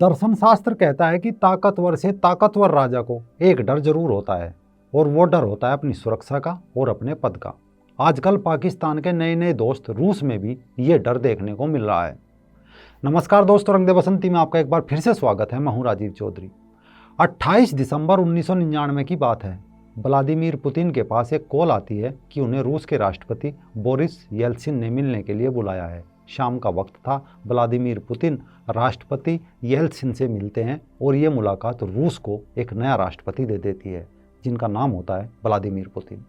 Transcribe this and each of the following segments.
दर्शन शास्त्र कहता है कि ताकतवर से ताकतवर राजा को एक डर जरूर होता है और वो डर होता है अपनी सुरक्षा का और अपने पद का। आजकल पाकिस्तान के नए नए दोस्त रूस में भी ये डर देखने को मिल रहा है। नमस्कार दोस्तों, रंग दे बसंती में आपका एक बार फिर से स्वागत है। मैं हूं राजीव चौधरी। 28 दिसंबर 1999 की बात है। व्लादिमीर पुतिन के पास एक कॉल आती है कि उन्हें रूस के राष्ट्रपति बोरिस येल्सिन ने मिलने के लिए बुलाया है। शाम का वक्त था। व्लादिमीर पुतिन राष्ट्रपति येल्सिन से मिलते हैं और ये मुलाकात रूस को एक नया राष्ट्रपति दे देती है जिनका नाम होता है व्लादिमीर पुतिन।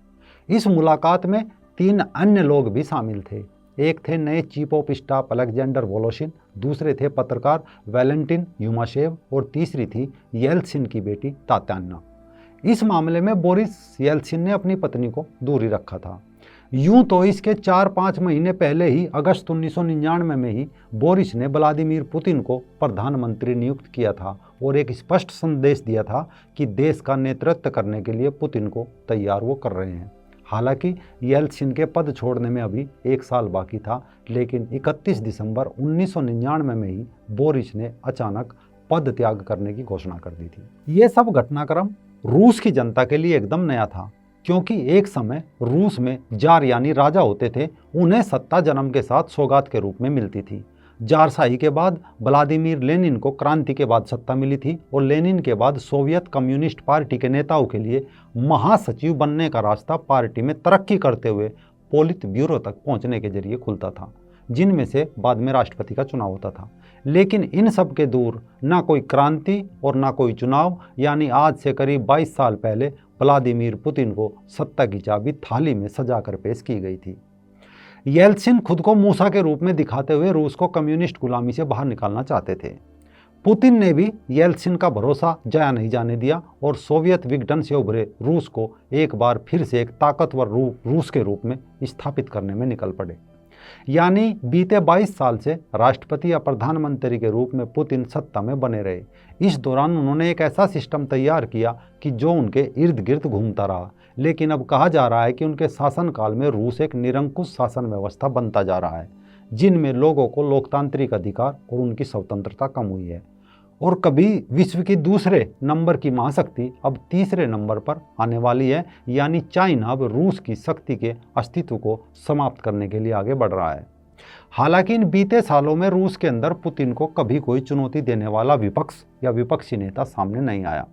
इस मुलाकात में 3 अन्य लोग भी शामिल थे। एक थे नए चीफ ऑफ स्टाफ अलेक्जेंडर वोलोशिन, दूसरे थे पत्रकार वैलेंटिन युमाशेव और तीसरी थी येल्सिन की बेटी तात्याना। इस मामले में बोरिस येल्सिन ने अपनी पत्नी को दूरी रखा था। यूं तो इसके 4-5 महीने पहले ही अगस्त 1999 में ही बोरिस ने व्लादिमीर पुतिन को प्रधानमंत्री नियुक्त किया था और एक स्पष्ट संदेश दिया था कि देश का नेतृत्व करने के लिए पुतिन को तैयार वो कर रहे हैं। हालांकि येल्सिन के पद छोड़ने में अभी 1 साल बाकी था, लेकिन 31 दिसंबर 1999 में ही बोरिस ने अचानक पद त्याग करने की घोषणा कर दी थी। ये सब घटनाक्रम रूस की जनता के लिए एकदम नया था, क्योंकि एक समय रूस में जार यानी राजा होते थे। उन्हें सत्ता जन्म के साथ सौगात के रूप में मिलती थी। जारशाही के बाद व्लादिमीर लेनिन को क्रांति के बाद सत्ता मिली थी और लेनिन के बाद सोवियत कम्युनिस्ट पार्टी के नेताओं के लिए महासचिव बनने का रास्ता पार्टी में तरक्की करते हुए पोलित ब्यूरो तक पहुंचने के जरिए खुलता था, जिनमें से बाद में राष्ट्रपति का चुनाव होता था। लेकिन इन सब के दूर ना कोई क्रांति और ना कोई चुनाव, यानी आज से करीब 22 साल पहले व्लादिमीर पुतिन को सत्ता की चाबी थाली में सजाकर पेश की गई थी। येल्सिन खुद को मूसा के रूप में दिखाते हुए रूस को कम्युनिस्ट गुलामी से बाहर निकालना चाहते थे। पुतिन ने भी येल्सिन का भरोसा जाया नहीं जाने दिया और सोवियत विघटन से उभरे रूस को एक बार फिर से एक ताकतवर रूस के रूप में स्थापित करने में निकल पड़े। यानी बीते 22 साल से राष्ट्रपति या प्रधानमंत्री के रूप में पुतिन सत्ता में बने रहे। इस दौरान उन्होंने एक ऐसा सिस्टम तैयार किया कि जो उनके इर्द गिर्द घूमता रहा। लेकिन अब कहा जा रहा है कि उनके शासनकाल में रूस एक निरंकुश शासन व्यवस्था बनता जा रहा है, जिनमें लोगों को लोकतांत्रिक अधिकार और उनकी स्वतंत्रता कम हुई है। और कभी विश्व की दूसरे नंबर की महाशक्ति अब तीसरे नंबर पर आने वाली है, यानी चाइना अब रूस की शक्ति के अस्तित्व को समाप्त करने के लिए आगे बढ़ रहा है। हालांकि इन बीते सालों में रूस के अंदर पुतिन को कभी कोई चुनौती देने वाला विपक्ष या विपक्षी नेता सामने नहीं आया।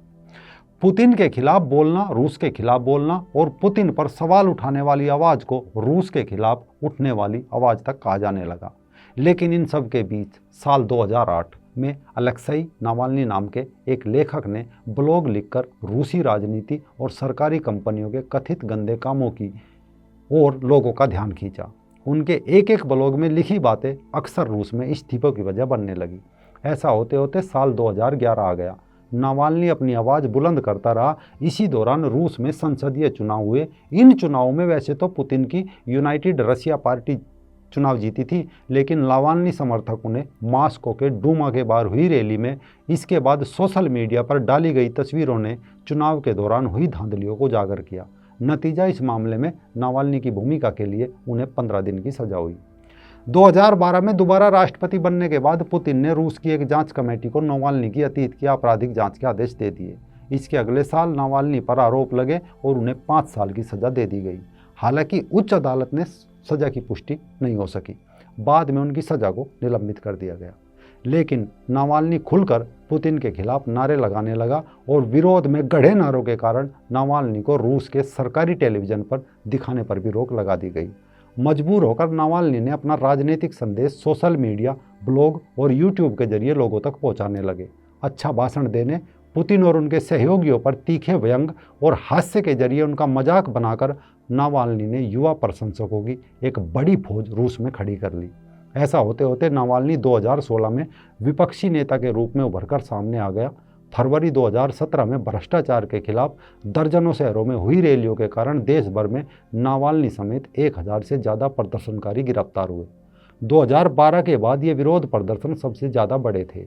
पुतिन के खिलाफ बोलना, रूस के खिलाफ बोलना और पुतिन पर सवाल उठाने वाली आवाज़ को रूस के खिलाफ उठने वाली आवाज़ तक कहा जाने लगा। लेकिन इन सब के बीच साल 2008 में अलेक्साई नावाल्नी नाम के एक लेखक ने ब्लॉग लिखकर रूसी राजनीति और सरकारी कंपनियों के कथित गंदे कामों की ओर लोगों का ध्यान खींचा। उनके एक एक ब्लॉग में लिखी बातें अक्सर रूस में इस्तीफों की वजह बनने लगी। ऐसा होते होते साल 2011 आ गया। नावाल्नी अपनी आवाज़ बुलंद करता रहा। इसी दौरान रूस में संसदीय चुनाव हुए। इन चुनावों में वैसे तो पुतिन की यूनाइटेड रशिया पार्टी चुनाव जीती थी, लेकिन नावाल्नी समर्थकों ने मॉस्को के डूमा के बाहर हुई रैली में इसके बाद सोशल मीडिया पर डाली गई तस्वीरों ने चुनाव के दौरान हुई धांधलियों को उजागर किया। नतीजा, इस मामले में नावाल्नी की भूमिका के लिए उन्हें 15 दिन की सजा हुई। 2012 में दोबारा राष्ट्रपति बनने के बाद पुतिन ने रूस की एक जांच कमेटी को नावाल्नी की अतीत की आपराधिक जांच के आदेश दे दिए। इसके अगले साल नावाल्नी पर आरोप लगे और उन्हें 5 साल की सजा दे दी गई। हालांकि उच्च अदालत ने सजा की पुष्टि नहीं हो सकी। बाद में उनकी सजा को निलंबित कर दिया गया। लेकिन नावाल्नी खुलकर पुतिन के खिलाफ नारे लगाने लगा और विरोध में गढ़े नारों के कारण नावाल्नी को रूस के सरकारी टेलीविजन पर दिखाने पर भी रोक लगा दी गई। मजबूर होकर नावाल्नी ने अपना राजनीतिक संदेश सोशल मीडिया, ब्लॉग और यूट्यूब के जरिए लोगों तक पहुंचाने लगे। अच्छा भाषण देने, पुतिन और उनके सहयोगियों पर तीखे व्यंग और हास्य के जरिए उनका मजाक बनाकर नावाल्नी ने युवा प्रशंसकों की एक बड़ी फौज रूस में खड़ी कर ली। ऐसा होते होते नावाल्नी 2016 में विपक्षी नेता के रूप में उभरकर सामने आ गया। फरवरी 2017 में भ्रष्टाचार के खिलाफ दर्जनों शहरों में हुई रैलियों के कारण देश भर में नावाल्नी समेत 1000 से ज़्यादा प्रदर्शनकारी गिरफ्तार हुए। 2012 के बाद ये विरोध प्रदर्शन सबसे ज़्यादा बड़े थे।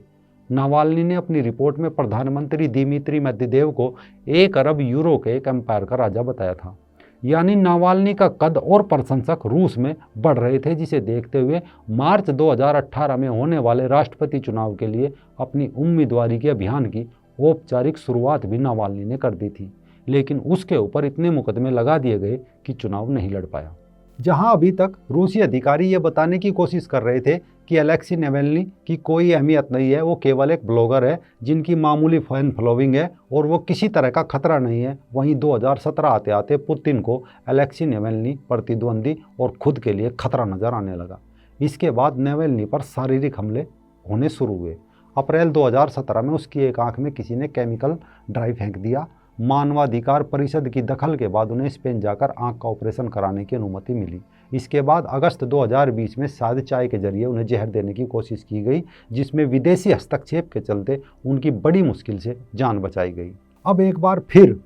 नावाल्नी ने अपनी रिपोर्ट में प्रधानमंत्री दिमित्री मेदवेदेव को 1 अरब यूरो के एक एम्पायर का राजा बताया था। यानी नावाल्नी का कद और प्रशंसक रूस में बढ़ रहे थे, जिसे देखते हुए मार्च 2018 में होने वाले राष्ट्रपति चुनाव के लिए अपनी उम्मीदवारी के अभियान की औपचारिक शुरुआत भी नावाल्नी ने कर दी थी। लेकिन उसके ऊपर इतने मुकदमे लगा दिए गए कि चुनाव नहीं लड़ पाया। जहां अभी तक रूसी अधिकारी ये बताने की कोशिश कर रहे थे कि अलेक्सी नावाल्नी की कोई अहमियत नहीं है, वो केवल एक ब्लॉगर है जिनकी मामूली फैन फॉलोइंग है और वो किसी तरह का खतरा नहीं है, वहीं 2017 आते आते पुतिन को अलेक्सी नावाल्नी प्रतिद्वंदी और खुद के लिए खतरा नजर आने लगा। इसके बाद नावाल्नी पर शारीरिक हमले होने शुरू हुए। अप्रैल 2017 में उसकी एक आंख में किसी ने केमिकल ड्राई फेंक दिया। मानवाधिकार परिषद की दखल के बाद उन्हें स्पेन जाकर आंख का ऑपरेशन कराने की अनुमति मिली। इसके बाद अगस्त 2020 में साद चाय के जरिए उन्हें जहर देने की कोशिश की गई, जिसमें विदेशी हस्तक्षेप के चलते उनकी बड़ी मुश्किल से जान बचाई गई। अब एक बार फिर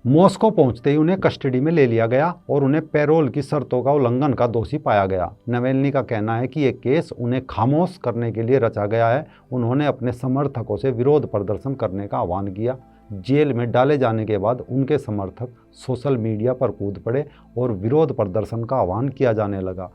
मॉस्को पहुंचते ही उन्हें कस्टडी में ले लिया गया और उन्हें पैरोल की शर्तों का उल्लंघन का दोषी पाया गया। नावाल्नी का कहना है कि यह केस उन्हें खामोश करने के लिए रचा गया है। उन्होंने अपने समर्थकों से विरोध प्रदर्शन करने का आह्वान किया। जेल में डाले जाने के बाद उनके समर्थक सोशल मीडिया पर कूद पड़े और विरोध प्रदर्शन का आह्वान किया जाने लगा।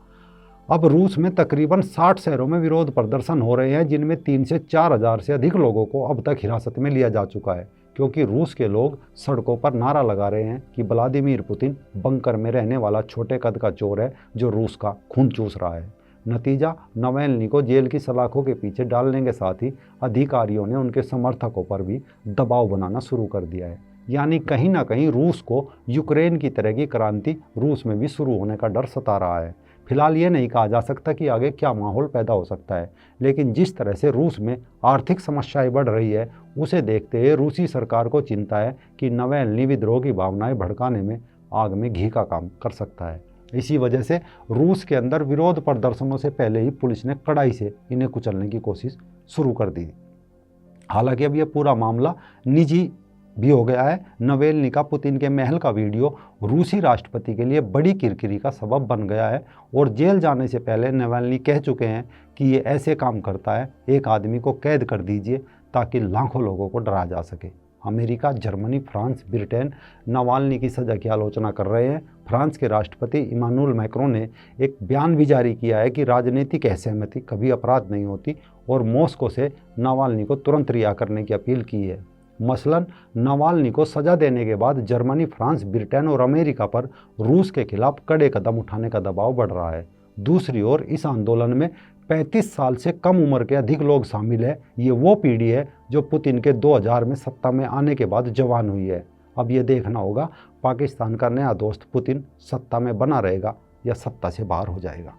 अब रूस में तकरीबन 60 शहरों में विरोध प्रदर्शन हो रहे हैं, जिनमें 3 से 4 हज़ार से अधिक लोगों को अब तक हिरासत में लिया जा चुका है, क्योंकि रूस के लोग सड़कों पर नारा लगा रहे हैं कि व्लादिमीर पुतिन बंकर में रहने वाला छोटे कद का चोर है जो रूस का खून चूस रहा है। नतीजा, नावाल्नी को जेल की सलाखों के पीछे डालने के साथ ही अधिकारियों ने उनके समर्थकों पर भी दबाव बनाना शुरू कर दिया है। यानी कहीं ना कहीं रूस को यूक्रेन की तरह की क्रांति रूस में भी शुरू होने का डर सता रहा है। फिलहाल ये नहीं कहा जा सकता कि आगे क्या माहौल पैदा हो सकता है, लेकिन जिस तरह से रूस में आर्थिक समस्याएं बढ़ रही है, उसे देखते हुए रूसी सरकार को चिंता है कि नावाल्नी विद्रोह की भावनाएं भड़काने में आग में घी का काम कर सकता है। इसी वजह से रूस के अंदर विरोध प्रदर्शनों से पहले ही पुलिस ने कड़ाई से इन्हें कुचलने की कोशिश शुरू कर दी। हालांकि अब यह पूरा मामला निजी भी हो गया है। नावाल्नी का पुतिन के महल का वीडियो रूसी राष्ट्रपति के लिए बड़ी किरकिरी का सबब बन गया है और जेल जाने से पहले नावाल्नी कह चुके हैं कि ये ऐसे काम करता है, एक आदमी को कैद कर दीजिए ताकि लाखों लोगों को डरा जा सके। America, Germany, France, Britain Navalny की सज़ा की आलोचना कर रहे हैं। फ्रांस के राष्ट्रपति इमानुएल मैक्रों ने एक बयान भी जारी किया है कि राजनीतिक असहमति कभी अपराध नहीं होती और मॉस्को से नावाल्नी को तुरंत रिहा करने की अपील की है। मसलन नावाल्नी को सज़ा देने के बाद जर्मनी, फ्रांस, ब्रिटेन और अमेरिका पर रूस के खिलाफ कड़े कदम उठाने का दबाव बढ़ रहा है। दूसरी ओर इस आंदोलन में 35 साल से कम उम्र के अधिक लोग शामिल है। ये वो पीढ़ी है जो पुतिन के 2000 में सत्ता में आने के बाद जवान हुई है। अब ये देखना होगा पाकिस्तान का नया दोस्त पुतिन सत्ता में बना रहेगा या सत्ता से बाहर हो जाएगा।